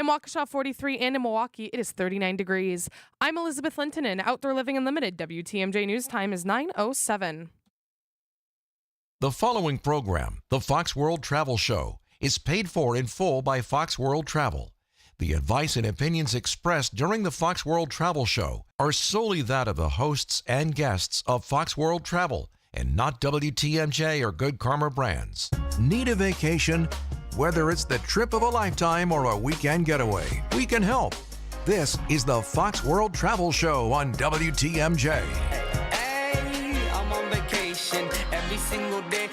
In Waukesha, 43, and in Milwaukee, it is 39 degrees. I'm Elizabeth Lintonen, Outdoor Living Unlimited. WTMJ News Time is 9:07. The following program, the Fox World Travel Show, is paid for in full by Fox World Travel. The advice and opinions expressed during the Fox World Travel Show are solely that of the hosts and guests of Fox World Travel and not WTMJ or Good Karma Brands. Need a vacation? Whether it's the trip of a lifetime or a weekend getaway, we can help. This is the Fox World Travel Show on WTMJ. Hey, I'm on vacation every single day,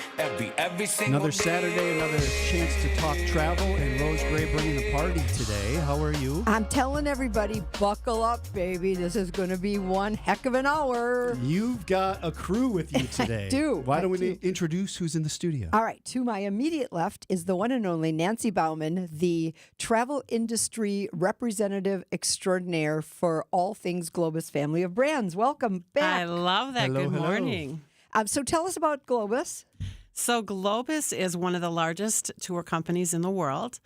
every single Another day. Saturday, another chance to talk travel, and Rose Gray bringing the party today. How are you? I'm telling everybody, buckle up, baby. This is going to be one heck of an hour. You've got a crew with you today. I do. Why don't I we do. introduce who's in the studio? All right, to my immediate left is the one and only Nancy Bauman, the travel industry representative extraordinaire for all things Globus Family of Brands. Welcome back. I love that. Hello, Good hello. morning. So tell us about Globus. So Globus is one of the largest tour companies in the world.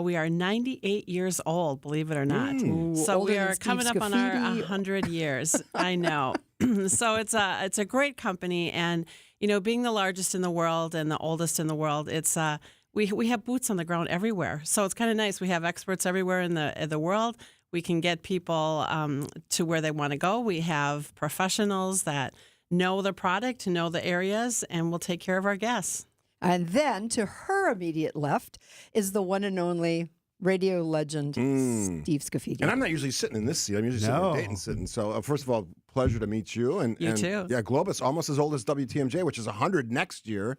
We are 98 years old, believe it or not. So older we than are Steve coming up on our Scaffidi. 100 years. I know. So it's a great company, and being the largest in the world and the oldest in the world, it's we have boots on the ground everywhere. So it's kind of nice. We have experts everywhere in the world. We can get people to where they want to go. We have professionals that know the product, know the areas, and we'll take care of our guests. And then to her immediate left is the one and only radio legend, Steve Scaffidi. And I'm not usually sitting in this seat. I'm usually sitting No. where Dayton's sitting. So, first of all, pleasure to meet you. And You too. Yeah, Globus, almost as old as WTMJ, which is 100 next year.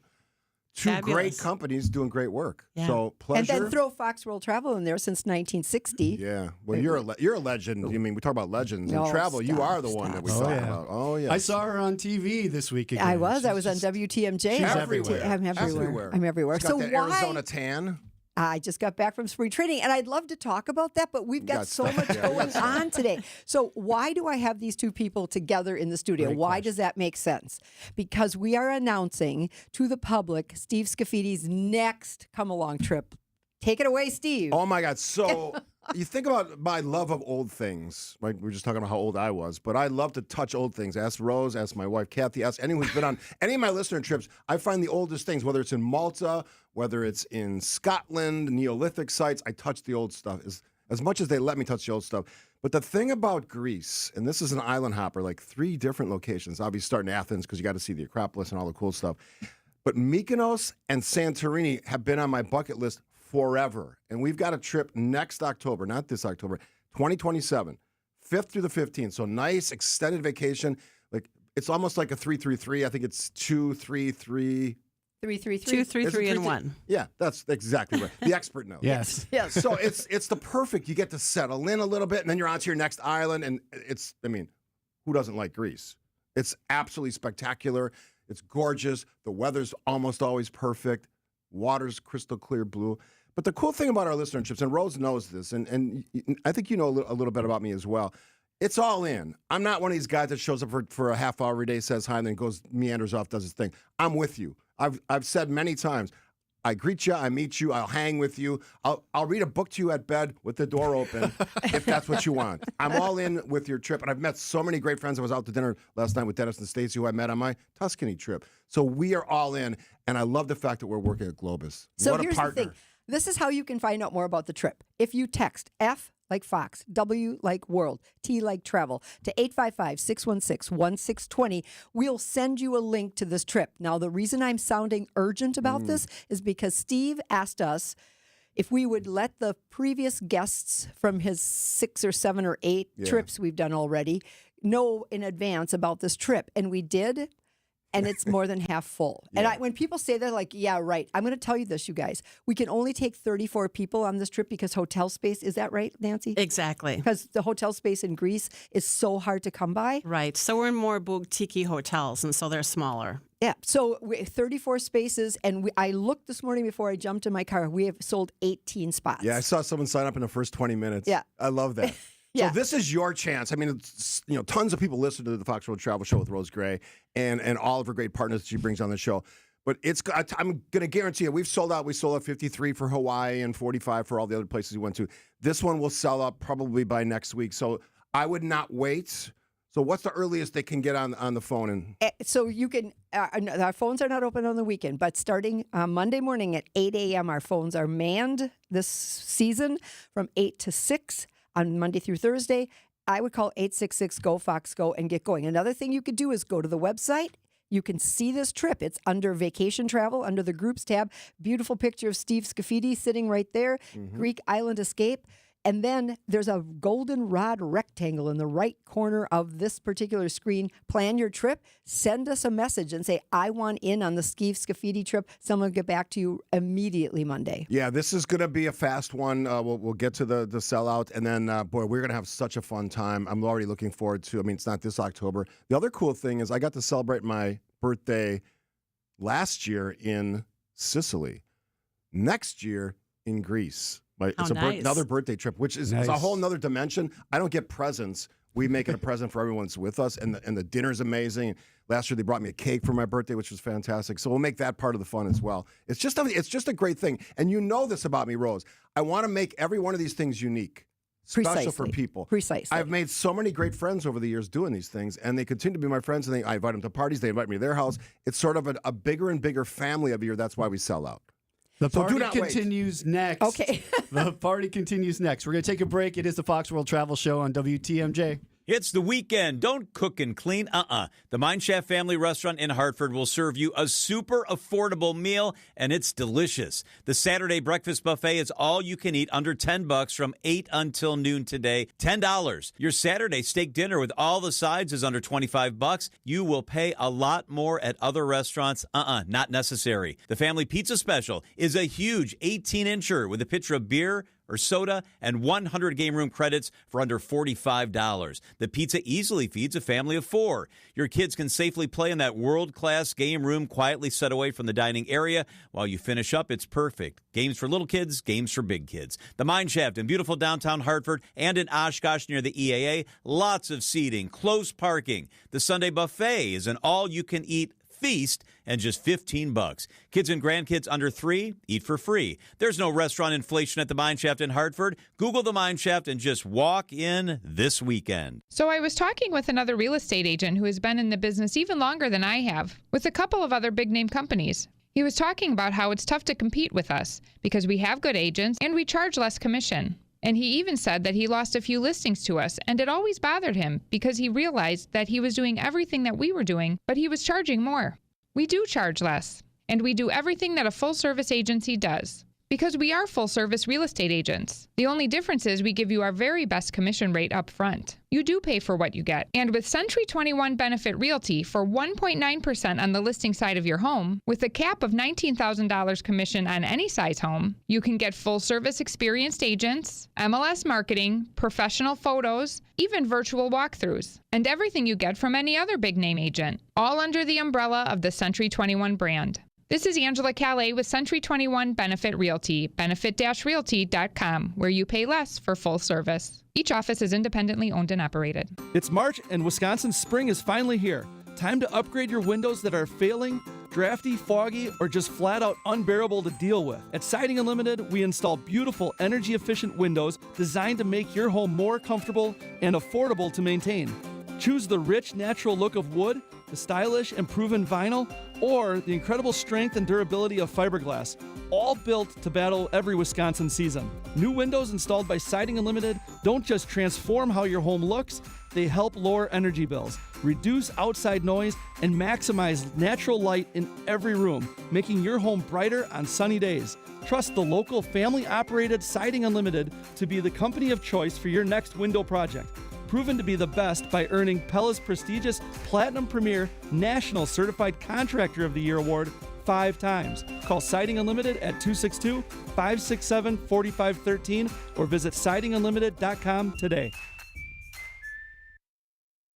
Two Fabulous. great companies doing great work. Yeah. So, And pleasure. then throw Fox World Travel in there since 1960. Yeah. Well, you're a legend. I mean, we talk about legends. No, in travel, you stop, are the one that we stop. talk Oh, yeah. about. Oh, yeah. I saw her on TV this week again. I was on just- WTMJ. she's I'm everywhere. I'm everywhere. I'm everywhere. She's got that why? Arizona tan. I just got back from spring training, and I'd love to talk about that, but we've got got so stuff. much Yeah, we got going stuff. on today. So why do I have these two people together in the studio? Great Why question. does that make sense? Because we are announcing to the public Steve Scaffidi's next come-along trip. Take it away, Steve. Oh my God! So you think about my love of old things. Right? We were just talking about how old I was, but I love to touch old things. Ask Rose, ask my wife Kathy, ask anyone who's been on any of my listener trips. I find the oldest things, whether it's in Malta, whether it's in Scotland, Neolithic sites. I touch the old stuff as much as they let me touch the old stuff. But the thing about Greece, and this is an island hopper, like 3 different locations. Obviously, starting in Athens because you got to see the Acropolis and all the cool stuff. But Mykonos and Santorini have been on my bucket list forever. And we've got a trip next October, not this October, 2027, 5th through the 15th. So nice extended vacation. Like it's almost like a 3-3-3. I think it's 2-3-3. 333. 2, 3, Is it 3, and 3-3? 1. Yeah, that's exactly right. The expert knows. Yes. Yes. So it's the perfect. You get to settle in a little bit, and then you're on to your next island. And who doesn't like Greece? It's absolutely spectacular. It's gorgeous. The weather's almost always perfect. Water's crystal clear blue. But the cool thing about our listener trips, and Rose knows this, and I think you know a little bit about me as well. It's all in. I'm not one of these guys that shows up for a half hour every day, says hi, and then meanders off, does his thing. I'm with you. I've said many times, I greet you, I meet you, I'll hang with you. I'll read a book to you at bed with the door open if that's what you want. I'm all in with your trip, and I've met so many great friends. I was out to dinner last night with Dennis and Stacy, who I met on my Tuscany trip. So we are all in, and I love the fact that we're working at Globus. So what a here's partner. the thing. This is how you can find out more about the trip. If you text F like Fox, W like World, T like Travel to 855-616-1620, we'll send you a link to this trip. Now, the reason I'm sounding urgent about this is because Steve asked us if we would let the previous guests from his 6 or 7 or 8 trips we've done already know in advance about this trip. And we did. And it's more than half full. And when people say that, like, yeah, right. I'm going to tell you this, you guys. We can only take 34 people on this trip because hotel space. Is that right, Nancy? Exactly. Because the hotel space in Greece is so hard to come by. Right. So we're in more boutique hotels, and so they're smaller. Yeah. So 34 spaces. And I looked this morning before I jumped in my car. We have sold 18 spots. Yeah, I saw someone sign up in the first 20 minutes. Yeah. I love that. Yeah. So this is your chance. I mean, it's, tons of people listen to the Fox World Travel Show with Rose Gray and all of her great partners that she brings on the show. But I'm going to guarantee you, we've sold out. We sold out 53 for Hawaii and 45 for all the other places we went to. This one will sell out probably by next week. So I would not wait. So what's the earliest they can get on the phone? So you can, our phones are not open on the weekend, but starting Monday morning at 8 a.m., our phones are manned this season from 8 to 6 on Monday through Thursday. I would call 866-GO-FOX-GO and get going. Another thing you could do is go to the website. You can see this trip. It's under vacation travel, under the groups tab. Beautiful picture of Steve Scaffidi sitting right there. Greek Island Escape. And then there's a goldenrod rectangle in the right corner of this particular screen. Plan your trip. Send us a message and say, I want in on the Steve Scaffidi trip. Someone will get back to you immediately Monday. Yeah, this is going to be a fast one. We'll get to the sellout. And then, boy, we're going to have such a fun time. I'm already looking forward to, it's not this October. The other cool thing is I got to celebrate my birthday last year in Sicily. Next year in Greece. It's another birthday trip, which is it's a whole nother dimension. I don't get presents. We make it a present for everyone that's with us, and the dinner's amazing. Last year they brought me a cake for my birthday, which was fantastic. So we'll make that part of the fun as well. It's just a great thing, and you know this about me, Rose. I want to make every one of these things unique, special for people. Precisely. I've made so many great friends over the years doing these things, and they continue to be my friends. And I invite them to parties. They invite me to their house. It's sort of a bigger and bigger family every year. That's why we sell out. The party continues next. Okay. The party continues next. We're going to take a break. It is the Fox World Travel Show on WTMJ. It's the weekend. Don't cook and clean. The Mine Shaft Family Restaurant in Hartford will serve you a super affordable meal, and it's delicious. The Saturday breakfast buffet is all you can eat under $10 from 8 until noon today. $10. Your Saturday steak dinner with all the sides is under $25. You will pay a lot more at other restaurants. Not necessary. The family pizza special is a huge 18-incher with a pitcher of beer or soda and 100 game room credits for under $45. The pizza easily feeds a family of 4. Your kids can safely play in that world-class game room quietly set away from the dining area. While you finish up, it's perfect. Games for little kids, games for big kids. The Mine Shaft in beautiful downtown Hartford and in Oshkosh near the EAA. Lots of seating, close parking. The Sunday buffet is an all-you-can-eat feast and just $15. Kids and grandkids under 3 eat for free. There's no restaurant inflation at the Mine Shaft in Hartford. Google the Mine Shaft and just walk in this weekend. So I was talking with another real estate agent who has been in the business even longer than I have, with a couple of other big name companies. He was talking about how it's tough to compete with us because we have good agents and we charge less commission. And he even said that he lost a few listings to us, and it always bothered him because he realized that he was doing everything that we were doing, but he was charging more. We do charge less, and we do everything that a full-service agency does. Because we are full-service real estate agents. The only difference is we give you our very best commission rate up front. You do pay for what you get. And with Century 21 Benefit Realty for 1.9% on the listing side of your home, with a cap of $19,000 commission on any size home, you can get full-service experienced agents, MLS marketing, professional photos, even virtual walkthroughs, and everything you get from any other big-name agent, all under the umbrella of the Century 21 brand. This is Angela Calais with Century 21 Benefit Realty, benefit-realty.com, where you pay less for full service. Each office is independently owned and operated. It's March and Wisconsin's spring is finally here. Time to upgrade your windows that are failing, drafty, foggy, or just flat out unbearable to deal with. At Siding Unlimited, we install beautiful, energy-efficient windows designed to make your home more comfortable and affordable to maintain. Choose the rich, natural look of wood, the stylish and proven vinyl, or the incredible strength and durability of fiberglass, all built to battle every Wisconsin season. New windows installed by Siding Unlimited don't just transform how your home looks, they help lower energy bills, reduce outside noise, and maximize natural light in every room, making your home brighter on sunny days. Trust the local family-operated Siding Unlimited to be the company of choice for your next window project. Proven to be the best by earning Pella's prestigious Platinum Premier National Certified Contractor of the Year award 5 times. Call Siding Unlimited at 262-567-4513 or visit sidingunlimited.com today.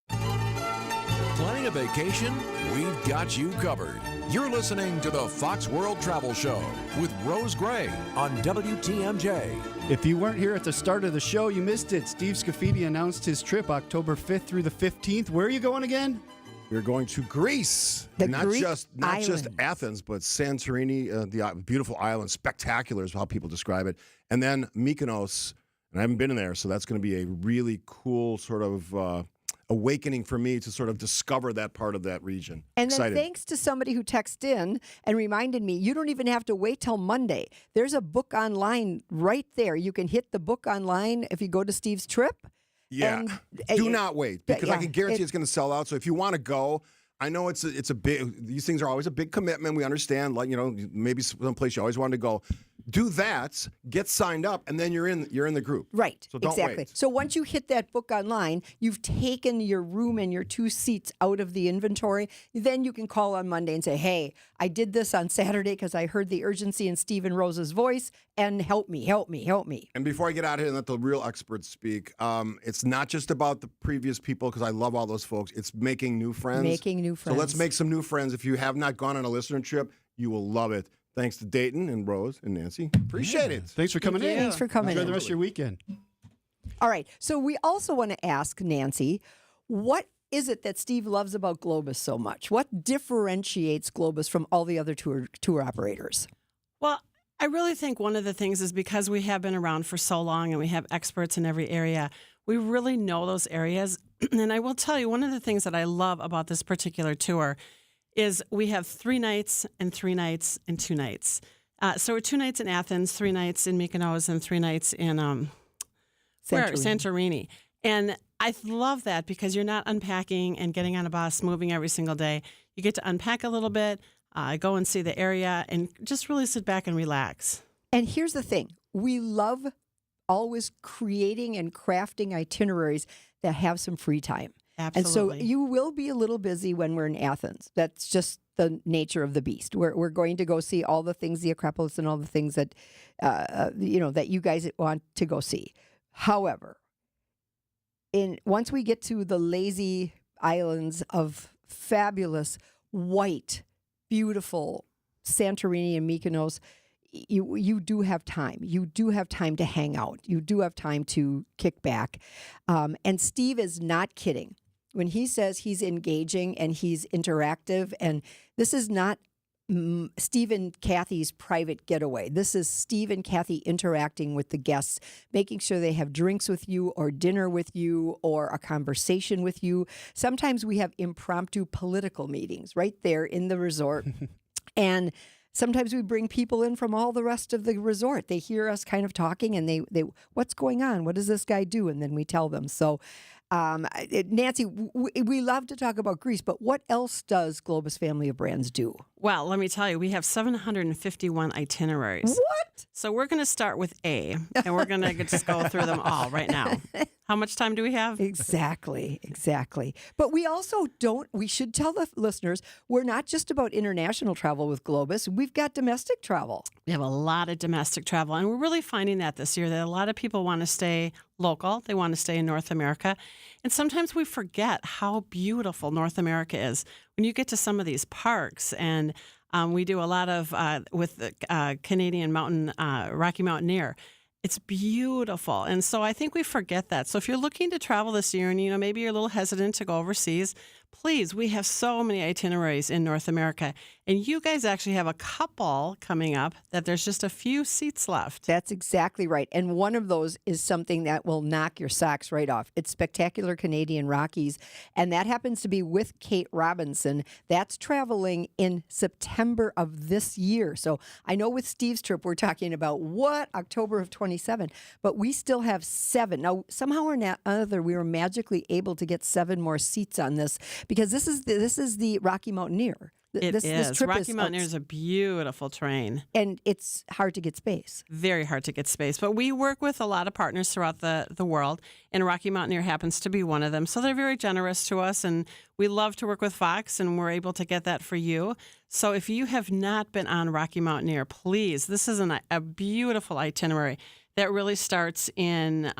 Planning a vacation? We've got you covered. You're listening to the Fox World Travel Show with Rose Gray on WTMJ. If you weren't here at the start of the show, you missed it. Steve Scaffidi announced his trip October 5th through the 15th. Where are you going again? We're going to Greece. The not Greek just islands. Athens, but Santorini, the beautiful island, spectacular is how people describe it. And then Mykonos, and I haven't been in there, so that's going to be a really cool sort of awakening for me to sort of discover that part of that region. And Excited. then thanks to somebody who texted in and reminded me, you don't even have to wait till Monday. There's a book online right there. You can hit the book online if you go to Steve's trip. Yeah. And, Do not wait, because I yeah, can guarantee it's going to sell out. So if you want to go, I know it's a big. These things are always a big commitment. We understand, like, maybe someplace you always wanted to go. Do that, get signed up, and then you're in the group. Right. So don't exactly. wait. So once you hit that book online, you've taken your room and your 2 seats out of the inventory. Then you can call on Monday and say, hey, I did this on Saturday because I heard the urgency in Steve and Rose's voice, and help me. And before I get out of here and let the real experts speak, it's not just about the previous people, because I love all those folks. It's making new friends. So let's make some new friends. If you have not gone on a listener trip, you will love it. Thanks to Dayton and Rose and Nancy. Appreciate it. Thanks for coming in. Thanks for coming Enjoy in. the rest of your weekend. All right. So we also want to ask Nancy, what is it that Steve loves about Globus so much? What differentiates Globus from all the other tour operators? Well, I really think one of the things is because we have been around for so long and we have experts in every area, we really know those areas. And I will tell you, one of the things that I love about this particular tour is we have 3 nights and 3 nights and 2 nights. So we're 2 nights in Athens, 3 nights in Mykonos, and 3 nights in Santorini. And I love that because you're not unpacking and getting on a bus, moving every single day. You get to unpack a little bit, go and see the area, and just really sit back and relax. And here's the thing. We love always creating and crafting itineraries that have some free time. Absolutely. And so you will be a little busy when we're in Athens. That's just the nature of the beast. We're going to go see all the things, the Acropolis and all the things that, that you guys want to go see. However, once we get to the lazy islands of fabulous, white, beautiful Santorini and Mykonos, you do have time. You do have time to hang out. You do have time to kick back. And Steve is not kidding when he says he's engaging and he's interactive. And this is not Steve and Kathy's private getaway. This is Steve and Kathy interacting with the guests, making sure they have drinks with you or dinner with you or a conversation with you. Sometimes we have impromptu political meetings right there in the resort. And sometimes we bring people in from all the rest of the resort. They hear us kind of talking and they what's going on? What does this guy do? And then we tell them. So, Nancy, we love to talk about Greece, but what else does Globus Family of Brands do? Well, let me tell you, we have 751 itineraries. What? So we're going to start with A, and we're going to just go through them all right now. How much time do we have? Exactly. But we also we should tell the listeners, we're not just about international travel with Globus. We've got domestic travel. We have a lot of domestic travel, and we're really finding that this year that a lot of people want to stay local. They want to stay in North America. And sometimes we forget how beautiful North America is. When you get to some of these parks, and we do a lot of with the Canadian mountain, Rocky Mountaineer, it's beautiful. And so I think we forget that. So if you're looking to travel this year and, maybe you're a little hesitant to go overseas, please, we have so many itineraries in North America. And you guys actually have a couple coming up that there's just a few seats left. That's exactly right. And one of those is something that will knock your socks right off. It's Spectacular Canadian Rockies. And that happens to be with Kate Robinson. That's traveling in September of this year. So I know with Steve's trip, we're talking about October of 27. But we still have 7. Now, somehow or another, we were magically able to get 7 more seats on this because this is the Rocky Mountaineer. This trip Rocky Mountaineer is a beautiful terrain. And it's hard to get space. Very hard to get space. But we work with a lot of partners throughout the world, and Rocky Mountaineer happens to be one of them. So they're very generous to us, and we love to work with Fox, and we're able to get that for you. So if you have not been on Rocky Mountaineer, please, this is a beautiful itinerary that really starts in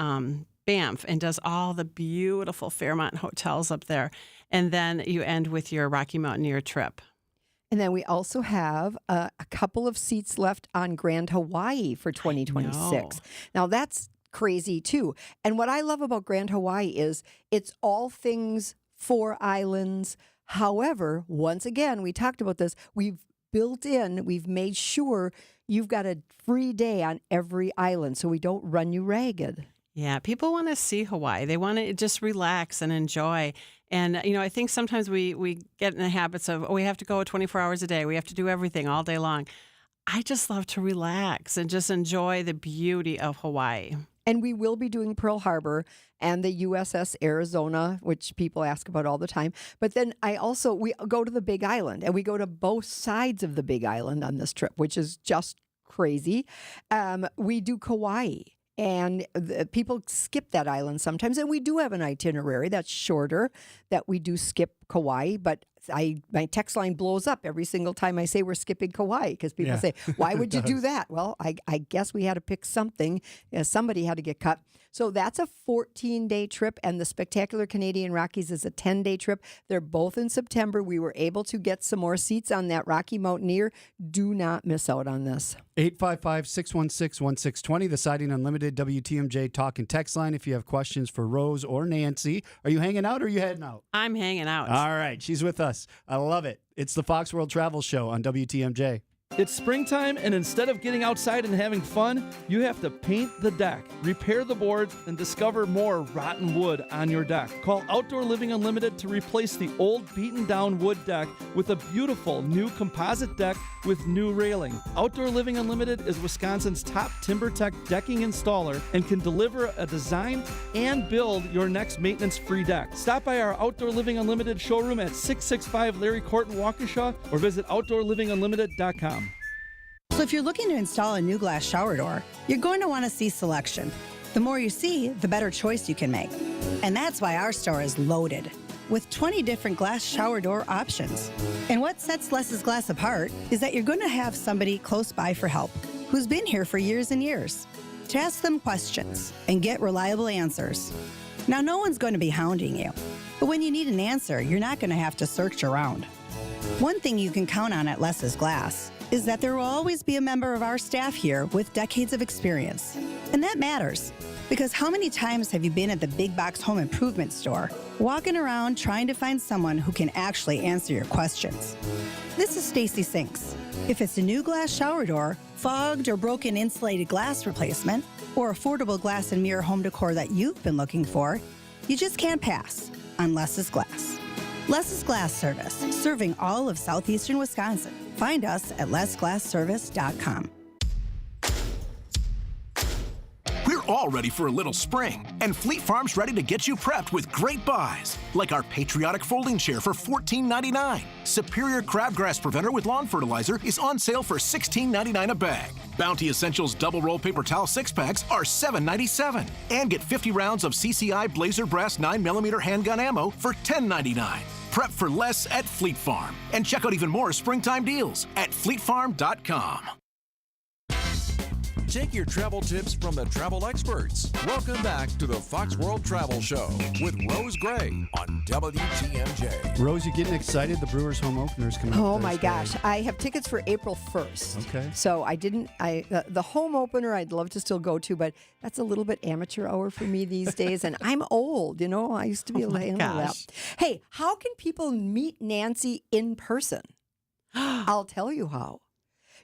Banff and does all the beautiful Fairmont hotels up there. And then you end with your Rocky Mountaineer trip. And then we also have a couple of seats left on Grand Hawaii for 2026. Now, that's crazy, too. And what I love about Grand Hawaii is it's all things 4 islands, However, once again, we talked about this. We've made sure you've got a free day on every island so we don't run you ragged. Yeah, people want to see Hawaii. They want to just relax and enjoy. And, I think sometimes we get in the habits of, we have to go 24 hours a day. We have to do everything all day long. I just love to relax and just enjoy the beauty of Hawaii. And we will be doing Pearl Harbor and the USS Arizona, which people ask about all the time. But then we go to the Big Island, and we go to both sides of the Big Island on this trip, which is just crazy. We do Kauai. And people skip that island sometimes. And we do have an itinerary that's shorter that we do skip Kauai. But my text line blows up every single time I say we're skipping Kauai because people say, why would you do that? Well, I guess we had to pick something. Somebody had to get cut. So that's a 14-day trip. And the Spectacular Canadian Rockies is a 10-day trip. They're both in September. We were able to get some more seats on that Rocky Mountaineer. Do not miss out on this. 855-616-1620, the Siding Unlimited WTMJ talk and text line if you have questions for Rose or Nancy. Are you hanging out or are you heading out? I'm hanging out. All right, she's with us. I love it. It's the Fox World Travel Show on WTMJ. It's springtime, and instead of getting outside and having fun, you have to paint the deck, repair the boards, and discover more rotten wood on your deck. Call Outdoor Living Unlimited to replace the old beaten-down wood deck with a beautiful new composite deck with new railing. Outdoor Living Unlimited is Wisconsin's top TimberTech decking installer and can deliver a design and build your next maintenance-free deck. Stop by our Outdoor Living Unlimited showroom at 665 Larry Court in Waukesha or visit OutdoorLivingUnlimited.com. So if you're looking to install a new glass shower door, you're going to want to see selection. The more you see, the better choice you can make. And that's why our store is loaded with 20 different glass shower door options. And what sets Less's Glass apart is that you're going to have somebody close by for help who's been here for years and years to ask them questions and get reliable answers. Now, no one's going to be hounding you, but when you need an answer, you're not going to have to search around. One thing you can count on at Less's Glass is that there will always be a member of our staff here with decades of experience. And that matters, because how many times have you been at the big box home improvement store, walking around trying to find someone who can actually answer your questions? This is Stacy Sinks. If it's a new glass shower door, fogged or broken insulated glass replacement, or affordable glass and mirror home decor that you've been looking for, you just can't pass on Less's Glass. Less's Glass Service, serving all of southeastern Wisconsin. Find us at lessglassservice.com. We're all ready for a little spring, and Fleet Farm's ready to get you prepped with great buys, like our patriotic folding chair for $14.99. Superior crabgrass preventer with lawn fertilizer is on sale for $16.99 a bag. Bounty Essentials double roll paper towel 6-packs are $7.97. And get 50 rounds of CCI Blazer Brass 9mm handgun ammo for $10.99. Prep for less at Fleet Farm. And check out even more springtime deals at fleetfarm.com. Take your travel tips from the travel experts. Welcome back to the Fox World Travel Show with Rose Gray on WTMJ. Rose, you getting excited? The Brewers home opener's coming up. Oh my Thursday. gosh. I have tickets for April 1st. Okay. So the home opener I'd love to still go to, but that's a little bit amateur hour for me these days. And I'm old, I used to be able to handle that. Hey, how can people meet Nancy in person? I'll tell you how.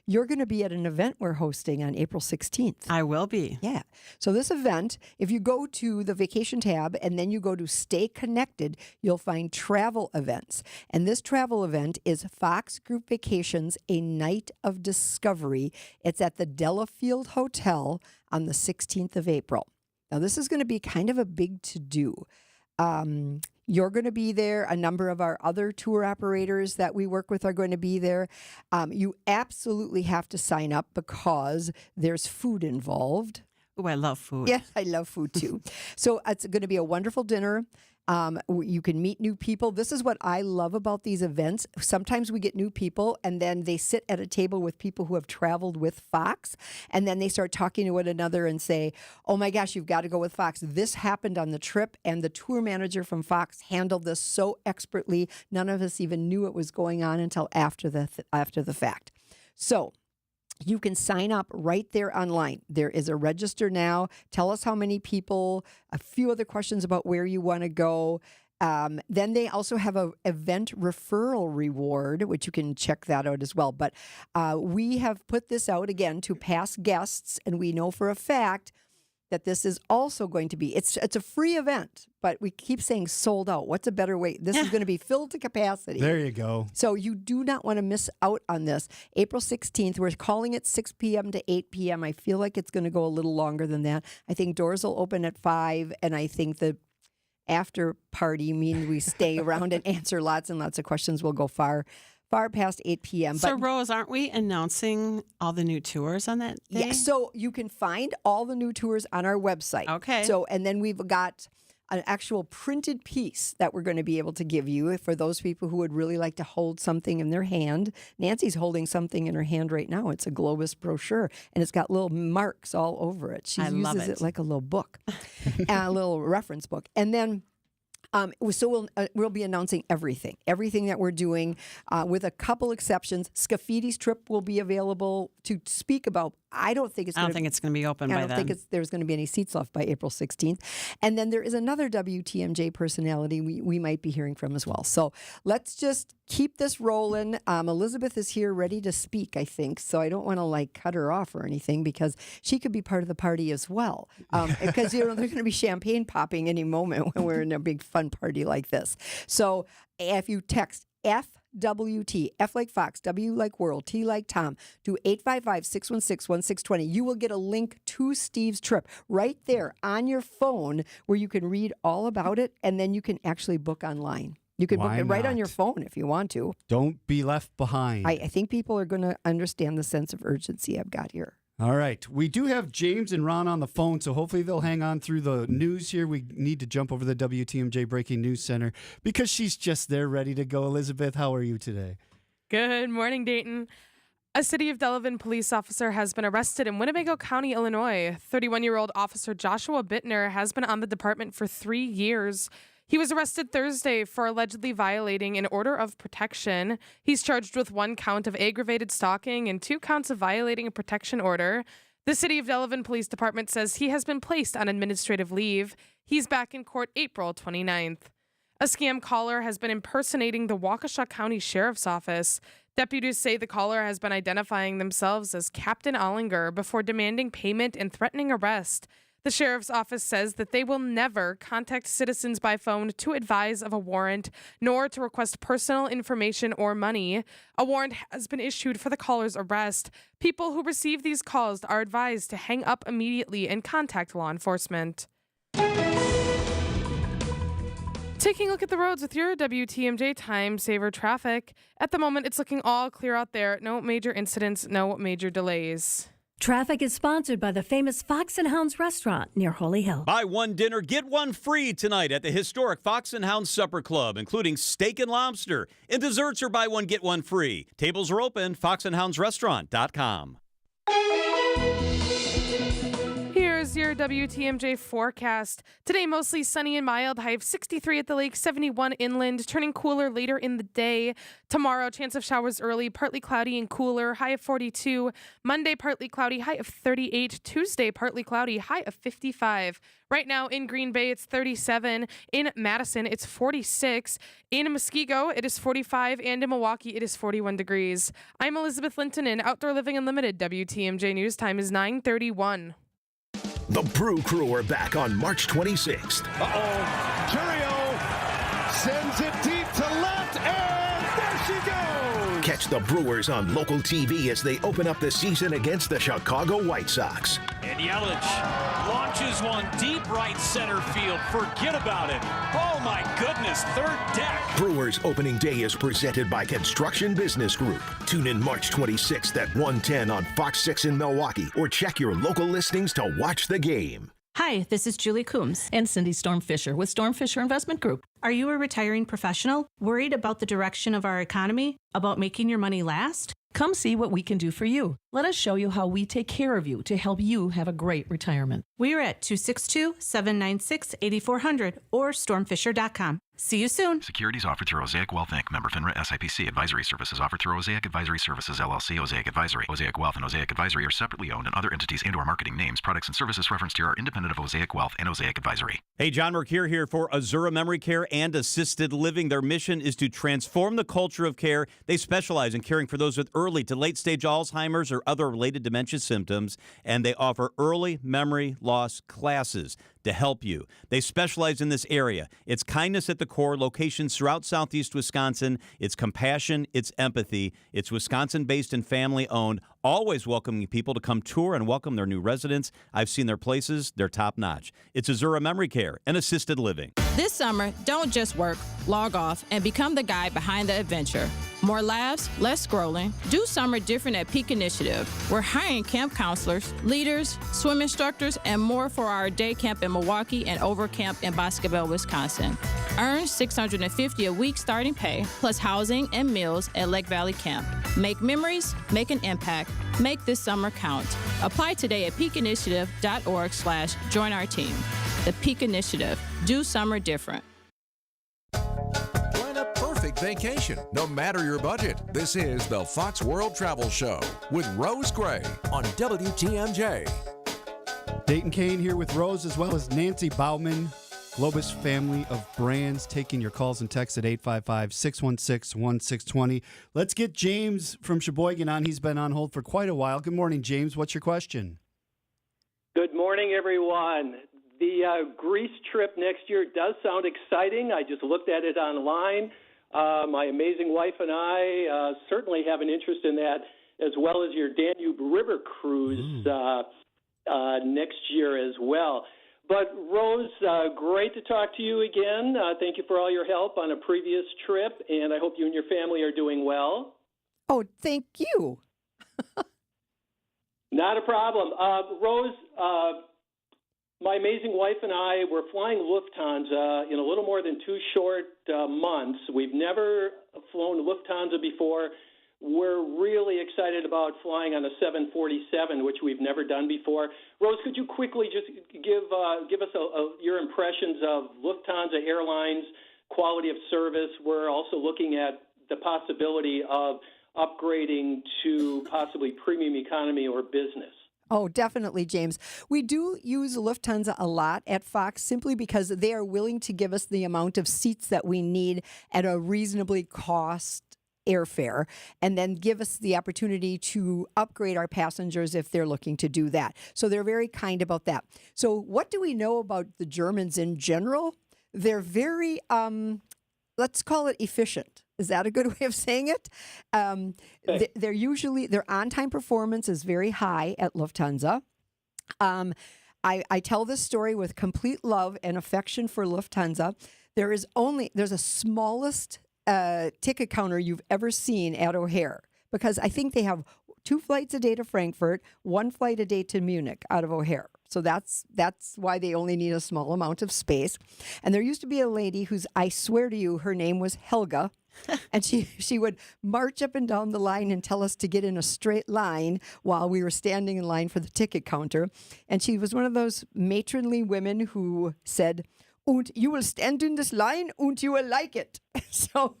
You're going to be at an event we're hosting on April 16th. I will be. Yeah. So this event, if you go to the vacation tab and then you go to Stay Connected, you'll find travel events. And this travel event is Fox Group Vacations, A Night of Discovery. It's at the Delafield Hotel on the 16th of April. Now, this is going to be kind of a big to-do. You're going to be there. A number of our other tour operators that we work with are going to be there. You absolutely have to sign up because there's food involved. Oh, I love food. Yes, I love food too. So it's going to be a wonderful dinner. You can meet new people. This is what I love about these events. Sometimes we get new people and then they sit at a table with people who have traveled with Fox, and then they start talking to one another and say, oh my gosh, you've got to go with Fox. This happened on the trip, and the tour manager from Fox handled this so expertly. None of us even knew it was going on until after the fact. So you can sign up right there online. There is a register now. Tell us how many people, a few other questions about where you want to go. Then they also have a event referral reward, which you can check that out as well. But we have put this out again to past guests, and we know for a fact that this is also going to be, it's a free event, but we keep saying sold out. What's a better way? This is going to be filled to capacity. There you go. So you do not want to miss out on this. April 16th, we're calling it 6 p.m. to 8 p.m. I feel like it's going to go a little longer than that. I think doors will open at 5, and I think the after party means we stay around and answer lots and lots of questions. We'll go far past 8 p.m. So, Rose, aren't we announcing all the new tours on that day? Yeah, so you can find all the new tours on our website. Okay. So, and then we've got an actual printed piece that we're going to be able to give you for those people who would really like to hold something in their hand. Nancy's holding something in her hand right now. It's a Globus brochure, and it's got little marks all over it. She uses it like a little book, a little reference book. And then so we'll be announcing everything that we're doing, with a couple exceptions. Scaffidi's trip will be available to speak about. I don't think it's going to be open by then. I don't think there's going to be any seats left by April 16th. And then there is another WTMJ personality we might be hearing from as well. So let's just keep this rolling. Elizabeth is here ready to speak, I think. So I don't want to cut her off or anything, because she could be part of the party as well. Because there's going to be champagne popping any moment when we're in a big fun party like this. So if you text FWT, F like Fox, W like World, T like Tom, to 855-616-1620. You will get a link to Steve's trip right there on your phone, where you can read all about it, and then you can actually book online. You can book it right on your phone if you want to. Don't be left behind. I think people are going to understand the sense of urgency I've got here. All right. We do have James and Ron on the phone, so hopefully they'll hang on through the news here. We need to jump over to the WTMJ Breaking News Center because she's just there ready to go. Elizabeth, how are you today? Good morning, Dayton. A City of Delavan police officer has been arrested in Winnebago County, Illinois. 31-year-old Officer Joshua Bittner has been on the department for 3 years. He was arrested Thursday for allegedly violating an order of protection. He's charged with 1 count of aggravated stalking and 2 counts of violating a protection order. The City of Delavan Police Department says he has been placed on administrative leave. He's back in court April 29th. A scam caller has been impersonating the Waukesha County Sheriff's Office. Deputies say the caller has been identifying themselves as Captain Ollinger before demanding payment and threatening arrest. The sheriff's office says that they will never contact citizens by phone to advise of a warrant, nor to request personal information or money. A warrant has been issued for the caller's arrest. People who receive these calls are advised to hang up immediately and contact law enforcement. Taking a look at the roads with your WTMJ Time Saver traffic. At the moment, it's looking all clear out there. No major incidents, no major delays. Traffic is sponsored by the famous Fox and Hounds restaurant near Holy Hill. Buy 1 dinner, get 1 free tonight at the historic Fox and Hounds Supper Club, including steak and lobster. And desserts are buy 1, get 1 free. Tables are open, foxandhoundsrestaurant.com. Here's your WTMJ forecast. Today, mostly sunny and mild. High of 63 at the lake, 71 inland, turning cooler later in the day. Tomorrow, chance of showers early, partly cloudy and cooler, high of 42. Monday, partly cloudy, high of 38. Tuesday, partly cloudy, high of 55. Right now in Green Bay, it's 37. In Madison, it's 46. In Muskego, it is 45. And in Milwaukee, it is 41 degrees. I'm Elizabeth Linton in Outdoor Living Unlimited. WTMJ News Time is 9:31. The Brew Crew are back on March 26th. Curio sends it deep to left, and there she goes! Catch the Brewers on local TV as they open up the season against the Chicago White Sox. And Yelich launches one deep right center field. Forget about it. Oh, my goodness, third deck. Brewers opening day is presented by Construction Business Group. Tune in March 26th at 1:10 on Fox 6 in Milwaukee, or check your local listings to watch the game. Hi, this is Julie Coombs and Cindy Storm Fisher with Storm Fisher Investment Group. Are you a retiring professional? Worried about the direction of our economy? About making your money last? Come see what we can do for you. Let us show you how we take care of you to help you have a great retirement. We are at 262-796-8400 or stormfisher.com. See you soon. Securities offered through Osaic Wealth Inc. Member FINRA SIPC. Advisory services offered through Osaic Advisory Services LLC. Osaic Advisory. Osaic Wealth and Osaic Advisory are separately owned, and other entities and/or marketing names, products, and services referenced here are independent of Osaic Wealth and Osaic Advisory. Hey, John Mercure here for Azura Memory Care and Assisted Living. Their mission is to transform the culture of care. They specialize in caring for those with early to late-stage Alzheimer's or other related dementia symptoms, and they offer early memory loss classes to help you. They specialize in this area. It's kindness at the core, locations throughout southeast Wisconsin. It's compassion, it's empathy. It's Wisconsin-based and family-owned, always welcoming people to come tour and welcome their new residents. I've seen their places. They're top-notch. It's Azura Memory Care and Assisted Living. This summer, don't just work, log off, and become the guy behind the adventure. More laughs, less scrolling. Do summer different at Peak Initiative. We're hiring camp counselors, leaders, swim instructors, and more for our day camp in Milwaukee and over camp in Boscobel, Wisconsin. Earn $650 a week starting pay, plus housing and meals at Lake Valley Camp. Make memories, make an impact. Make this summer count. Apply today at peakinitiative.org/join our team. The Peak Initiative. Do summer different. Plan a perfect vacation, no matter your budget. This is the Fox World Travel Show with Rose Gray on WTMJ. Dayton Kane here with Rose, as well as Nancy Bauman, Globus Family of Brands, taking your calls and texts at 855-616-1620. Let's get James from Sheboygan on. He's been on hold for quite a while. Good morning, James. What's your question? Good morning, everyone. The Greece trip next year does sound exciting. I just looked at it online. My amazing wife and I certainly have an interest in that, as well as your Danube River cruise next year as well. But, Rose, great to talk to you again. Thank you for all your help on a previous trip, and I hope you and your family are doing well. Oh, thank you. Not a problem. Rose, my amazing wife and I were flying Lufthansa in a little more than 2 short months. We've never flown Lufthansa before. We're really excited about flying on a 747, which we've never done before. Rose, could you quickly just give us your impressions of Lufthansa Airlines, quality of service? We're also looking at the possibility of upgrading to possibly premium economy or business. Oh, definitely, James. We do use Lufthansa a lot at Fox simply because they are willing to give us the amount of seats that we need at a reasonably cost airfare, and then give us the opportunity to upgrade our passengers if they're looking to do that. So they're very kind about that. So what do we know about the Germans in general? They're very, let's call it efficient. Is that a good way of saying it? Their on-time performance is very high at Lufthansa. I tell this story with complete love and affection for Lufthansa. There's a smallest ticket counter you've ever seen at O'Hare, because I think they have 2 flights a day to Frankfurt, 1 flight a day to Munich out of O'Hare. So that's why they only need a small amount of space. And there used to be a lady whose, I swear to you, her name was Helga. And she would march up and down the line and tell us to get in a straight line while we were standing in line for the ticket counter. And she was one of those matronly women who said, "Und you will stand in this line and you will like it." So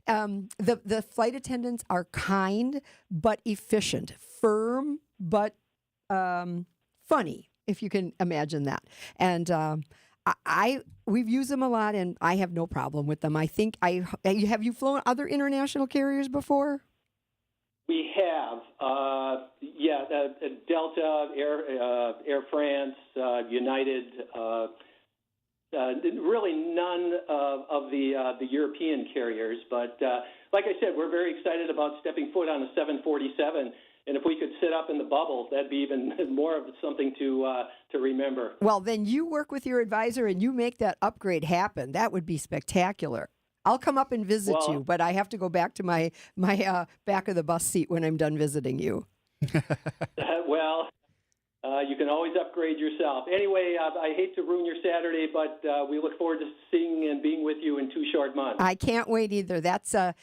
the flight attendants are kind but efficient, firm but funny, if you can imagine that. And we've used them a lot, and I have no problem with them. I think have you flown other international carriers before? We have, Delta, Air France, United. Really none of the European carriers, but like I said, we're very excited about stepping foot on a 747. And if we could sit up in the bubble, that'd be even more of something to remember. Well, then you work with your advisor and you make that upgrade happen. That would be spectacular. I'll come up and visit you, but I have to go back to my back of the bus seat when I'm done visiting you. You can always upgrade yourself. Anyway, I hate to ruin your Saturday, but we look forward to seeing and being with you in 2 short months. I can't wait either. That's the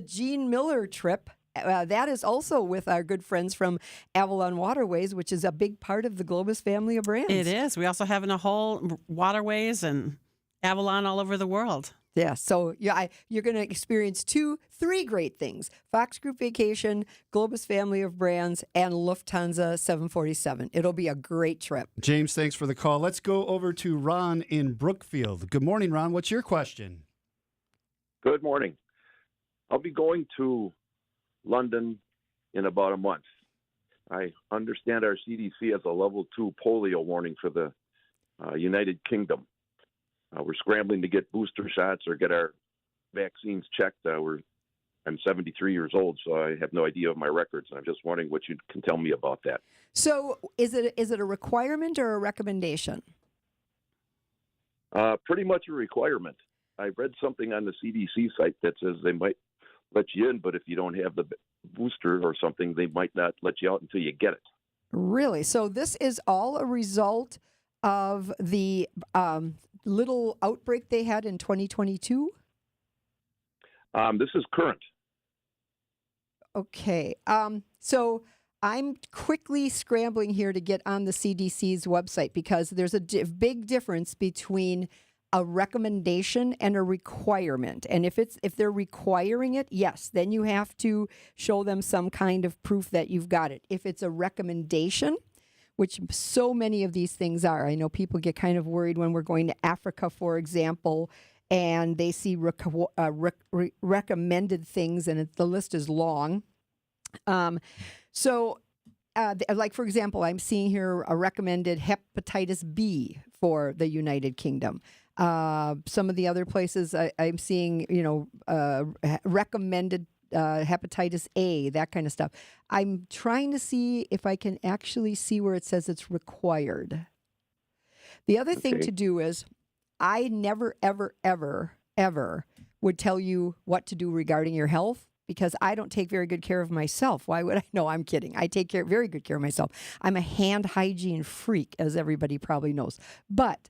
Gene Miller trip. That is also with our good friends from Avalon Waterways, which is a big part of the Globus family of brands. It is. We also have in a whole waterways and Avalon all over the world. Yeah, so you're going to experience 3 great things: Fox Group Vacation, Globus Family of Brands, and Lufthansa 747. It'll be a great trip. James, thanks for the call. Let's go over to Ron in Brookfield. Good morning, Ron. What's your question? Good morning. I'll be going to London in about a month. I understand our CDC has a level 2 polio warning for the United Kingdom. We're scrambling to get booster shots or get our vaccines checked. I'm 73 years old, so I have no idea of my records. I'm just wondering what you can tell me about that. So is it a requirement or a recommendation? Pretty much a requirement. I read something on the CDC site that says they might let you in, but if you don't have the booster or something, they might not let you out until you get it. Really? So this is all a result of the little outbreak they had in 2022? This is current. Okay. So I'm quickly scrambling here to get on the CDC's website because there's a big difference between a recommendation and a requirement. And if they're requiring it, yes, then you have to show them some kind of proof that you've got it. If it's a recommendation, which so many of these things are. I know people get kind of worried when we're going to Africa, for example, and they see recommended things, and the list is long. Like, for example, I'm seeing here a recommended hepatitis B for the United Kingdom. Some of the other places I'm seeing, recommended hepatitis A, that kind of stuff. I'm trying to see if I can actually see where it says it's required. The other thing to do is I never, ever, ever, ever would tell you what to do regarding your health because I don't take very good care of myself. Why would I? No, I'm kidding. I take very good care of myself. I'm a hand hygiene freak, as everybody probably knows. But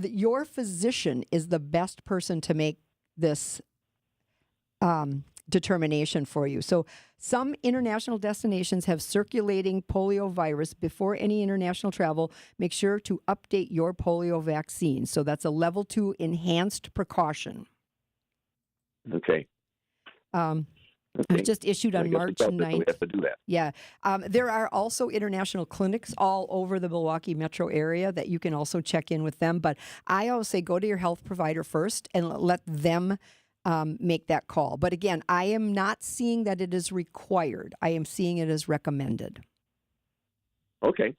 your physician is the best person to make this determination for you. So some international destinations have circulating polio virus. Before any international travel, make sure to update your polio vaccine. So that's a level 2 enhanced precaution. Okay. It was just issued on March 9th. We have to do that. Yeah. There are also international clinics all over the Milwaukee metro area that you can also check in with them. But I always say go to your health provider first and let them make that call. But again, I am not seeing that it is required. I am seeing it as recommended. Okay.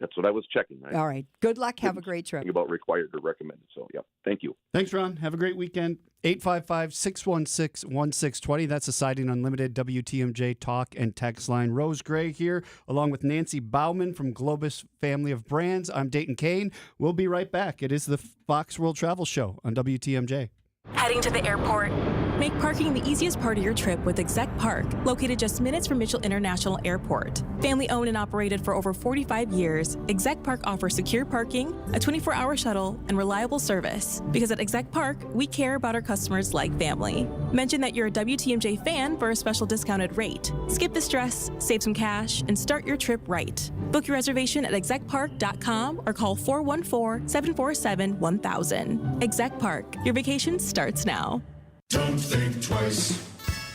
That's what I was checking. All right. Good luck. Have a great trip. About required or recommended. So, yeah. Thank you. Thanks, Ron. Have a great weekend. 855-616-1620. That's the Siding Unlimited WTMJ talk and text line. Rose Gray here, along with Nancy Bauman from Globus Family of Brands. I'm Dayton Kane. We'll be right back. It is the Fox World Travel Show on WTMJ. Heading to the airport? Make parking the easiest part of your trip with Exec Park, located just minutes from Mitchell International Airport. Family owned and operated for over 45 years, Exec Park offers secure parking, a 24-hour shuttle, and reliable service. Because at Exec Park, we care about our customers like family. Mention that you're a WTMJ fan for a special discounted rate. Skip the stress, save some cash, and start your trip right. Book your reservation at execpark.com or call 414-747-1000. Exec Park, your vacation starts now. Don't think twice.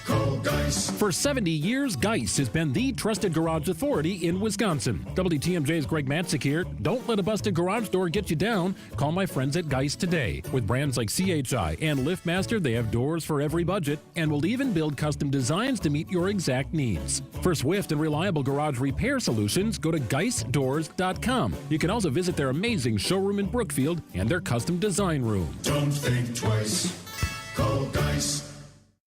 Call Geis. For 70 years, Geis has been the trusted garage authority in Wisconsin. WTMJ's Greg Matzik here. Don't let a busted garage door get you down. Call my friends at Geis today. With brands like CHI and LiftMaster, they have doors for every budget and will even build custom designs to meet your exact needs. For swift and reliable garage repair solutions, go to GeisDoors.com. You can also visit their amazing showroom in Brookfield and their custom design room. Don't think twice. Call Geis.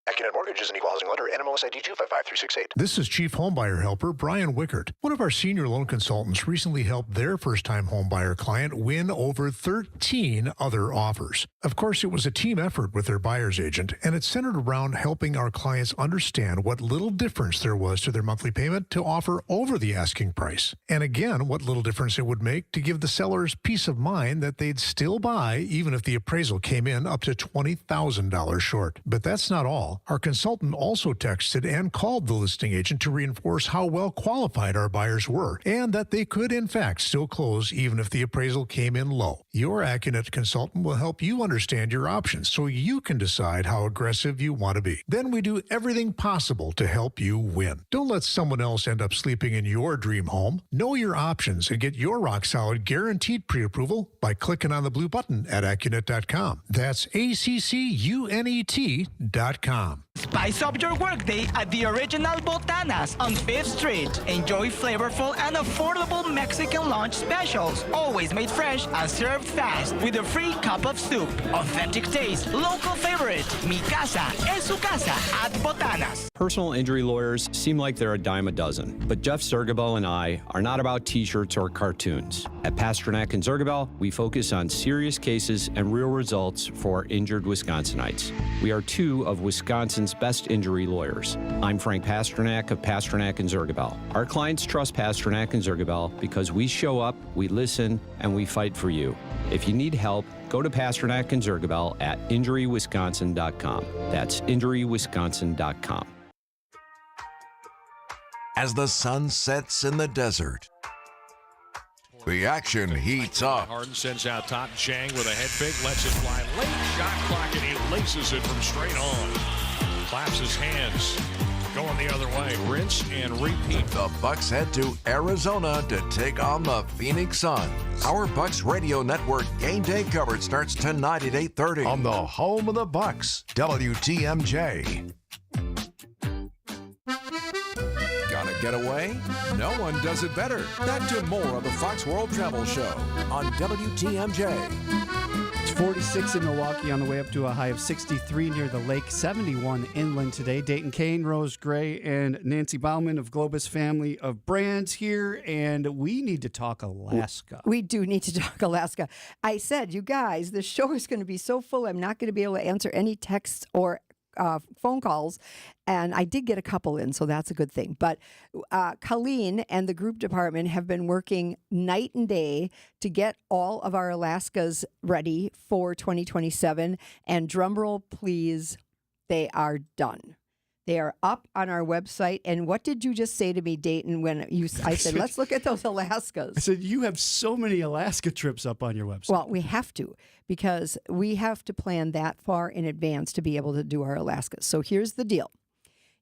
AccuNet Mortgage is an equal housing lender. NMLS ID 255368. This is Chief Homebuyer Helper Brian Wickert. One of our senior loan consultants recently helped their first-time homebuyer client win over 13 other offers. Of course, it was a team effort with their buyer's agent, and it centered around helping our clients understand what little difference there was to their monthly payment to offer over the asking price. And again, what little difference it would make to give the sellers peace of mind that they'd still buy even if the appraisal came in up to $20,000 short. But that's not all. Our consultant also texted and called the listing agent to reinforce how well qualified our buyers were and that they could, in fact, still close even if the appraisal came in low. Your AccuNet consultant will help you understand your options so you can decide how aggressive you want to be. Then we do everything possible to help you win. Don't let someone else end up sleeping in your dream home. Know your options and get your rock-solid guaranteed pre-approval by clicking on the blue button at AccuNet.com. That's ACCUNET.com. Spice up your workday at the original Botanas on 5th Street. Enjoy flavorful and affordable Mexican lunch specials, always made fresh and served fast with a free cup of soup. Authentic taste, local favorite. Mi casa es su casa at Botanas. Personal injury lawyers seem like they're a dime a dozen, but Jeff Zergabel and I are not about t-shirts or cartoons. At Pasternak and Zergabel, we focus on serious cases and real results for injured Wisconsinites. We are two of Wisconsin's best injury lawyers. I'm Frank Pasternak of Pasternak and Zergabel. Our clients trust Pasternak and Zergabel because we show up, we listen, and we fight for you. If you need help, go to Pasternak and Zergabel at injurywisconsin.com. That's injurywisconsin.com. As the sun sets in the desert, the action heats up. Harden sends out top. Chang with a head fake, lets it fly. Late shot clock, and he laces it from straight on. Claps his hands, going the other way. Rinse and repeat. The Bucks head to Arizona to take on the Phoenix Suns. Our Bucks radio network game day coverage starts tonight at 8:30 on the home of the Bucks, WTMJ. Gotta get away? No one does it better. Back to more of the Fox World Travel Show on WTMJ. It's 46 in Milwaukee on the way up to a high of 63 near the lake, 71 inland today. Dayton Kane, Rose Gray, and Nancy Bauman of Globus Family of Brands here, and we need to talk Alaska. We do need to talk Alaska. I said, you guys, the show is going to be so full, I'm not going to be able to answer any texts or phone calls, and I did get a couple in, so that's a good thing. But Colleen and the group department have been working night and day to get all of our Alaskas ready for 2027, and drumroll please, they are done. They are up on our website. And what did you just say to me, Dayton, when I said, let's look at those Alaskas? I said, you have so many Alaska trips up on your website. Well, we have to, because we have to plan that far in advance to be able to do our Alaskas. So here's the deal.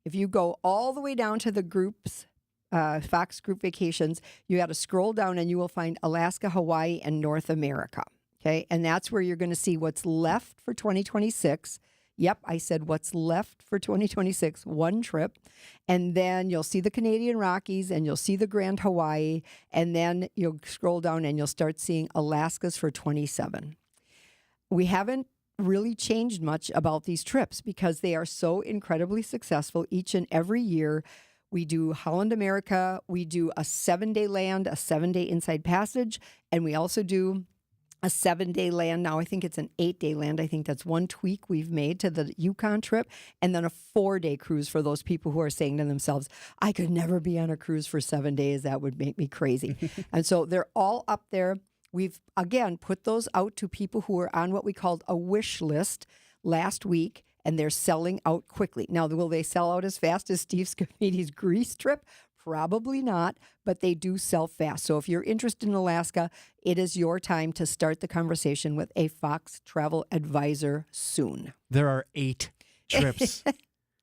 If you go all the way down to the groups, Fox Group Vacations, you got to scroll down and you will find Alaska, Hawaii, and North America. Okay. And that's where you're going to see what's left for 2026. Yep, I said what's left for 2026, one trip. And then you'll see the Canadian Rockies and you'll see the Grand Hawaii. And then you'll scroll down and you'll start seeing Alaskas for 27. We haven't really changed much about these trips because they are so incredibly successful each and every year. We do Holland America. We do a 7-day land, a 7-day inside passage. And we also do a 7-day land. Now I think it's an 8-day land. I think that's one tweak we've made to the Yukon trip. And then a 4-day cruise for those people who are saying to themselves, I could never be on a cruise for 7 days. That would make me crazy. And so they're all up there. We've, again, put those out to people who are on what we called a wish list last week, and they're selling out quickly. Now, will they sell out as fast as Steve Scaffidi's Greece trip? Probably not, but they do sell fast. So if you're interested in Alaska, it is your time to start the conversation with a Fox travel advisor soon. There are 8 trips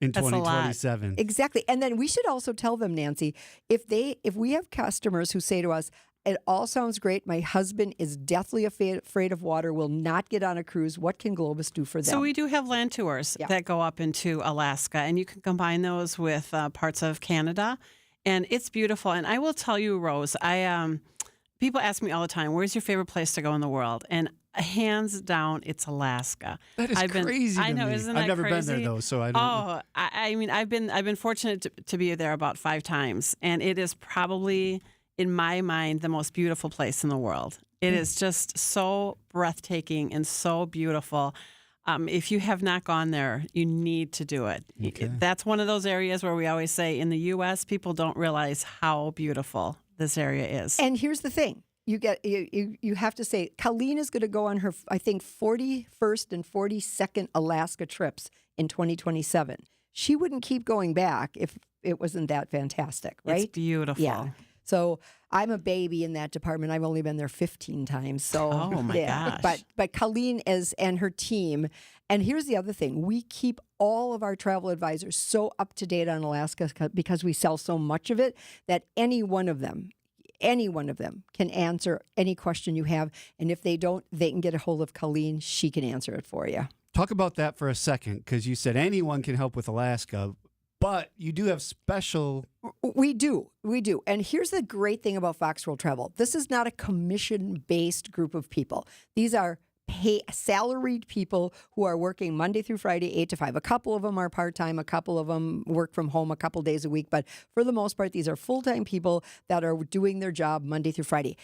in 2027. Exactly. And then we should also tell them, Nancy, if we have customers who say to us, it all sounds great. My husband is deathly afraid of water, will not get on a cruise. What can Globus do for them? So we do have land tours that go up into Alaska, and you can combine those with parts of Canada. And it's beautiful. And I will tell you, Rose, people ask me all the time, where's your favorite place to go in the world? And hands down, it's Alaska. That is crazy. I know, to me. isn't that I've never crazy? been there though, so I don't. Oh, I mean, I've been fortunate to be there about 5 times, and it is probably, in my mind, the most beautiful place in the world. It is just so breathtaking and so beautiful. If you have not gone there, you need to do it. Okay. That's one of those areas where we always say in the U.S., people don't realize how beautiful this area is. And here's the thing. You have to say, Colleen is going to go on her, I think, 41st and 42nd Alaska trips in 2027. she wouldn't keep going back if it wasn't that fantastic, right? It's beautiful. Yeah. So I'm a baby in that department. I've only been there 15 times. So Oh, my gosh. But Colleen and her team. And here's the other thing. We keep all of our travel advisors so up to date on Alaska because we sell so much of it that any one of them can answer any question you have. And if they don't, they can get a hold of Colleen. She can answer it for you. Talk about that for a second, because you said anyone can help with Alaska, but you do have special... We do. And here's the great thing about Fox World Travel. This is not a commission-based group of people. These are salaried people who are working Monday through Friday, 8 to 5. A couple of them are part-time. A couple of them work from home a couple days a week. But for the most part, these are full-time people that are doing their job Monday through Friday.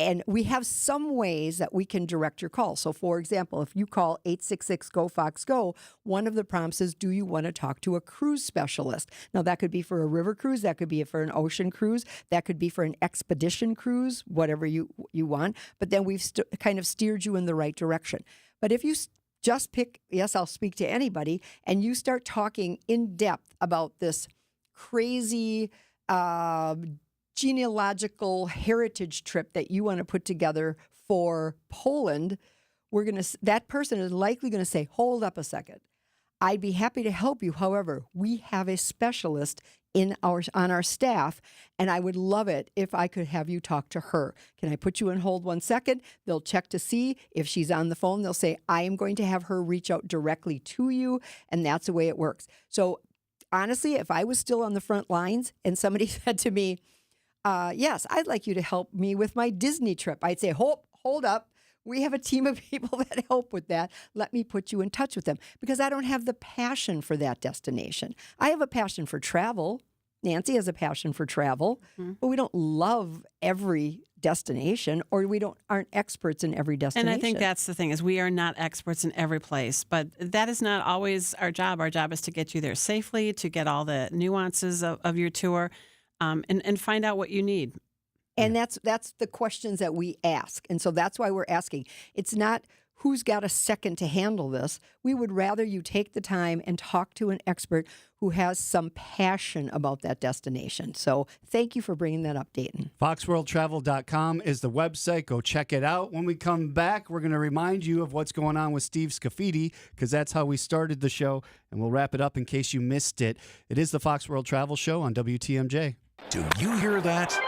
And we have some ways that we can direct your call. So, for example, if you call 866-GO-FOX-GO, one of the prompts is, do you want to talk to a cruise specialist? Now, that could be for a river cruise. That could be for an ocean cruise. That could be for an expedition cruise, whatever you want. But then we've kind of steered you in the right direction. But if you just pick, yes, I'll speak to anybody, and you start talking in depth about this crazy genealogical heritage trip that you want to put together for Poland, that person is likely going to say, hold up a second. I'd be happy to help you. However, we have a specialist on our staff, and I would love it if I could have you talk to her. Can I put you on hold 1 second? They'll check to see if she's on the phone. They'll say, I am going to have her reach out directly to you, and that's the way it works. So honestly, if I was still on the front lines and somebody said to me, yes, I'd like you to help me with my Disney trip, I'd say, hold up. We have a team of people that help with that. Let me put you in touch with them, because I don't have the passion for that destination. I have a passion for travel. Nancy has a passion for travel, but we don't love every destination, or we aren't experts in every destination. And I think that's the thing, is we are not experts in every place, but that is not always our job. Our job is to get you there safely, to get all the nuances of your tour, and find out what you need. And that's the questions that we ask. And so that's why we're asking. It's not who's got a second to handle this. We would rather you take the time and talk to an expert who has some passion about that destination. So thank you for bringing that up, Dayton. FoxWorldTravel.com is the website. Go check it out. When we come back, we're going to remind you of what's going on with Steve Scaffidi, because that's how we started the show, and we'll wrap it up in case you missed it. It is the Fox World Travel Show on WTMJ. Do you hear that?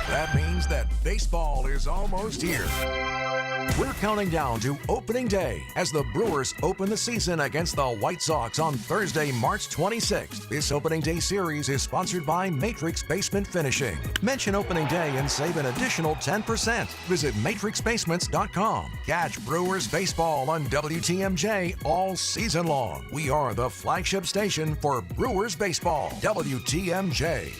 That means that baseball is almost here. We're counting down to opening day as the Brewers open the season against the White Sox on Thursday, March 26th. This opening day series is sponsored by Matrix Basement Finishing. Mention opening day and save an additional 10%. Visit matrixbasements.com. Catch Brewers baseball on WTMJ all season long. We are the flagship station for Brewers baseball. WTMJ.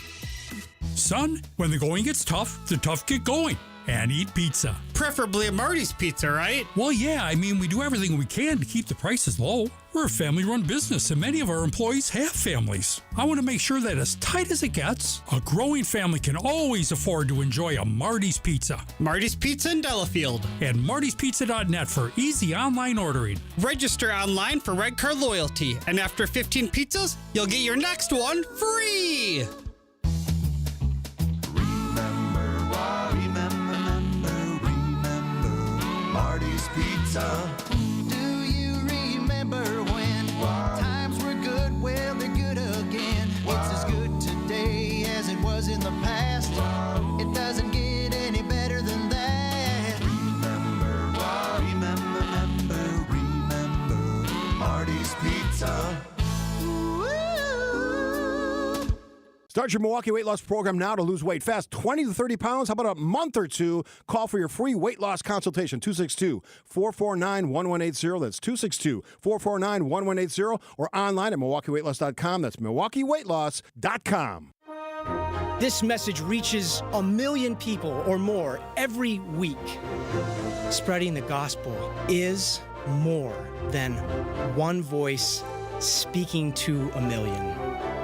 Son, when the going gets tough, the tough get going. And eat pizza. Preferably a Marty's Pizza, right? Well, yeah, I mean, we do everything we can to keep the prices low. We're a family-run business, and many of our employees have families. I want to make sure that as tight as it gets, a growing family can always afford to enjoy a Marty's Pizza. Marty's Pizza in Delafield. And martyspizza.net for easy online ordering. Register online for Red Card Loyalty, and after 15 pizzas, you'll get your next one free! Marty's Pizza. Do you remember when times were good? Well, they're good again. It's as good today as it was in the past. It doesn't get any better than that. Remember Marty's Pizza. Start your Milwaukee weight loss program now to lose weight fast. 20 to 30 pounds. How about a month or two? Call for your free weight loss consultation. 262-449-1180. That's 262-449-1180. Or online at MilwaukeeWeightLoss.com. That's MilwaukeeWeightLoss.com. This message reaches 1 million people or more every week. Spreading the gospel is more than one voice speaking to 1 million.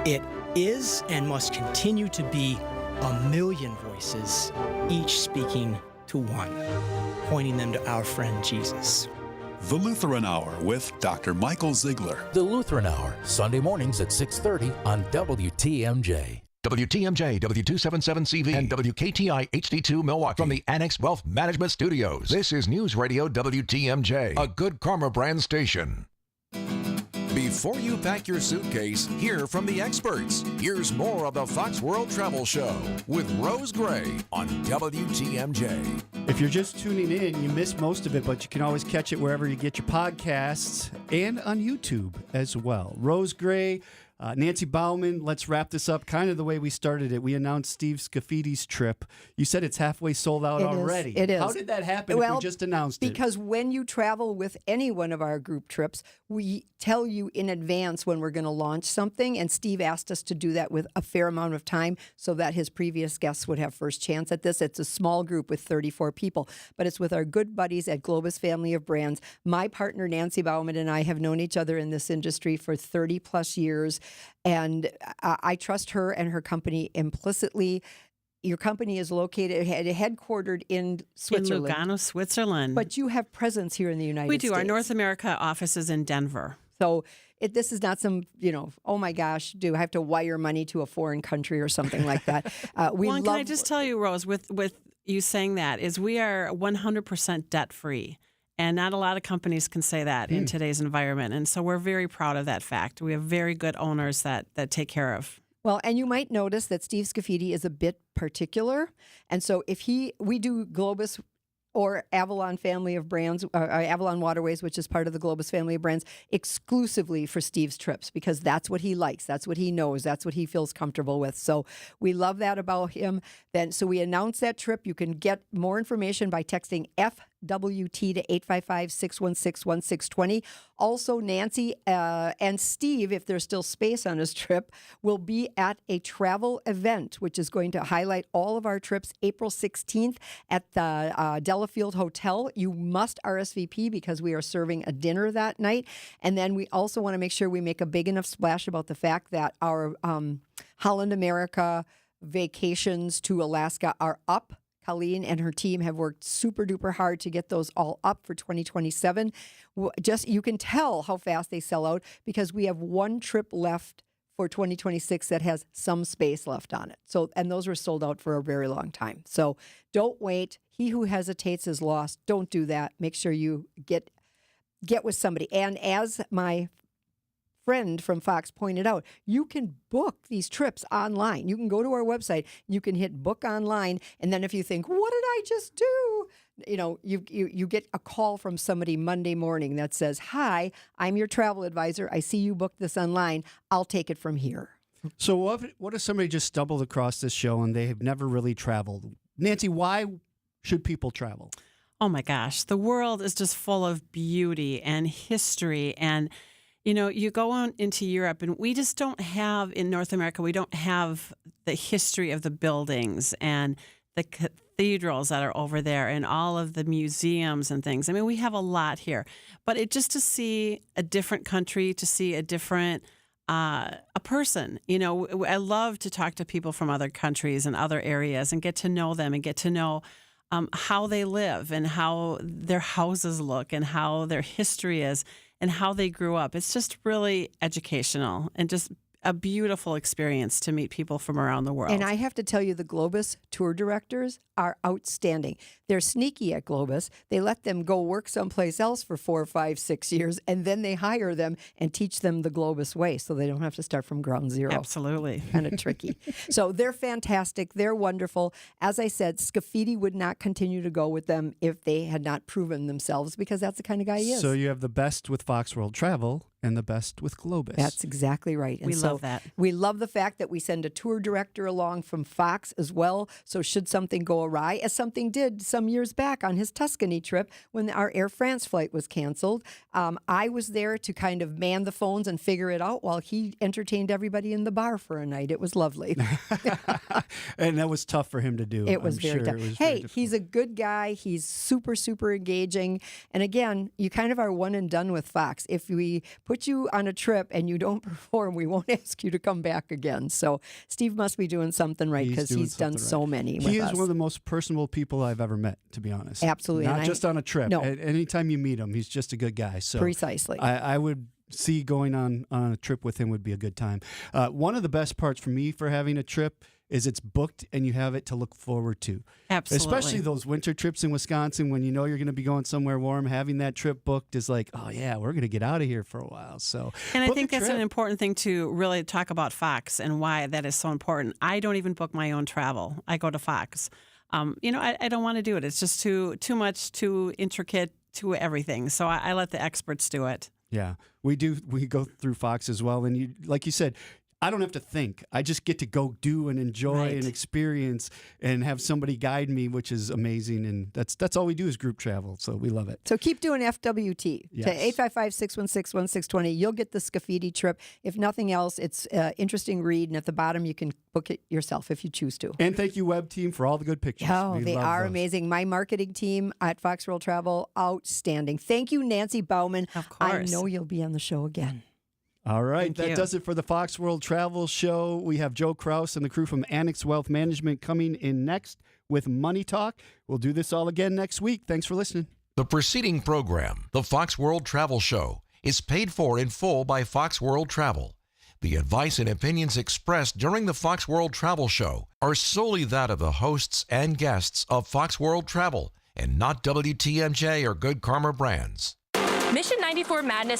It is and must continue to be 1 million voices, each speaking to one, pointing them to our friend Jesus. The Lutheran Hour with Dr. Michael Ziegler. The Lutheran Hour, Sunday mornings at 6:30 on WTMJ. WTMJ, W277CV, and WKTI HD2 Milwaukee from the Annex Wealth Management Studios. This is News Radio WTMJ, a Good Karma brand station. Before you pack your suitcase, hear from the experts. Here's more of the Fox World Travel Show with Rose Gray on WTMJ. If you're just tuning in, you missed most of it, but you can always catch it wherever you get your podcasts and on YouTube as well. Rose Gray, Nancy Bauman, let's wrap this up kind of the way we started it. We announced Steve Scaffidi's trip. You said it's halfway sold out already. It is. How did that happen if we just announced it? Because when you travel with any one of our group trips, we tell you in advance when we're going to launch something, and Steve asked us to do that with a fair amount of time so that his previous guests would have first chance at this. It's a small group with 34 people, but it's with our good buddies at Globus Family of Brands. My partner, Nancy Bauman, and I have known each other in this industry for 30 plus years. And I trust her and her company implicitly. Your company is headquartered in Switzerland. In Lugano, Switzerland. But you have presence here in the United States. We do. Our North America office is in Denver. So this is not some, oh my gosh, do I have to wire money to a foreign country or something like that? Can I just tell you, Rose, with you saying that, is we are 100% debt free. And not a lot of companies can say that in today's environment. And so we're very proud of that fact. We have very good owners that take care of. Well, and you might notice that Steve Scaffidi is a bit particular. And so we do Globus or Avalon Family of Brands, Avalon Waterways, which is part of the Globus Family of Brands, exclusively for Steve's trips, because that's what he likes, that's what he knows, that's what he feels comfortable with. So we love that about him. So we announced that trip. You can get more information by texting FWT to 855-616-1620. Also, Nancy and Steve, if there's still space on his trip, will be at a travel event, which is going to highlight all of our trips April 16th at the Delafield Hotel. You must RSVP because we are serving a dinner that night. And then we also want to make sure we make a big enough splash about the fact that our Holland America vacations to Alaska are up. Colleen and her team have worked super duper hard to get those all up for 2027. You can tell how fast they sell out because we have one trip left for 2026 that has some space left on it. And those were sold out for a very long time. So don't wait. He who hesitates is lost. Don't do that. Make sure you get with somebody. And as my friend from Fox pointed out, you can book these trips online. You can go to our website, you can hit book online, and then if you think, what did I just do? You get a call from somebody Monday morning that says, hi, I'm your travel advisor. I see you booked this online. I'll take it from here. So what if somebody just stumbled across this show and they have never really traveled? Nancy, why should people travel? Oh my gosh, the world is just full of beauty and history. And you go on into Europe, and we just don't have, in North America, we don't have the history of the buildings and the cathedrals that are over there and all of the museums and things. I mean, we have a lot here. But just to see a different country, to see a different a person, I love to talk to people from other countries and other areas and get to know them and get to know how they live and how their houses look and how their history is and how they grew up. It's just really educational and just a beautiful experience to meet people from around the world. And I have to tell you, the Globus tour directors are outstanding. They're sneaky at Globus. They let them go work someplace else for 4, 5, 6 years, and then they hire them and teach them the Globus way so they don't have to start from ground zero. Absolutely. Kind of tricky. So they're fantastic. They're wonderful. As I said, Scaffidi would not continue to go with them if they had not proven themselves, because that's the kind of guy he is. So you have the best with Fox World Travel and the best with Globus. That's exactly right. And we love that. We love the fact that we send a tour director along from Fox as well. So should something go awry, as something did some years back on his Tuscany trip when our Air France flight was canceled, I was there to kind of man the phones and figure it out while he entertained everybody in the bar for a night. It was lovely. And that was tough for him to do. It was very tough. Hey, he's a good guy. He's super, super engaging. And again, you kind of are one and done with Fox. If we put put you on a trip and you don't perform, we won't ask you to come back again. So Steve must be doing something right because he's done so many with He is us. one of the most personable people I've ever met, to be honest. Absolutely. Not And just on a trip. No. Anytime you meet him, he's just a good guy. So Precisely. I would see going on a trip with him would be a good time. One of the best parts for me for having a trip is it's booked and you have it to look forward to. Absolutely. Especially those winter trips in Wisconsin when you know you're going to be going somewhere warm. Having that trip booked is like, oh yeah, we're going to get out of here for a while. So, and I book think a that's trip. an important thing to really talk about Fox and why that is so important. I don't even book my own travel. I go to Fox. I don't want to do it. It's just too much, too intricate, too everything. So I let the experts do it. Yeah, we do. We go through Fox as well. And you, like you said, I don't have to think. I just get to go do and enjoy and experience and have somebody guide me, which is amazing. And that's all we do is group travel. So we love it. So keep doing FWT Yes. to 855-616-1620. You'll get the Scaffidi trip. If nothing else, it's an interesting read. And at the bottom, you can book it yourself if you choose to. And thank you, Web Team, for all the good pictures. Oh, We they love are those. amazing. My marketing team at Fox World Travel, outstanding. Thank you, Nancy Bauman. Of course. I know you'll be on the show again. All right, Thank that you. does it for the Fox World Travel Show. We have Joe Kraus and the crew from Annex Wealth Management coming in next with Money Talk. We'll do this all again next week. Thanks for listening. The preceding program, the Fox World Travel Show, is paid for in full by Fox World Travel. The advice and opinions expressed during the Fox World Travel Show are solely that of the hosts and guests of Fox World Travel and not WTMJ or Good Karma Brands. Mission 94 Madness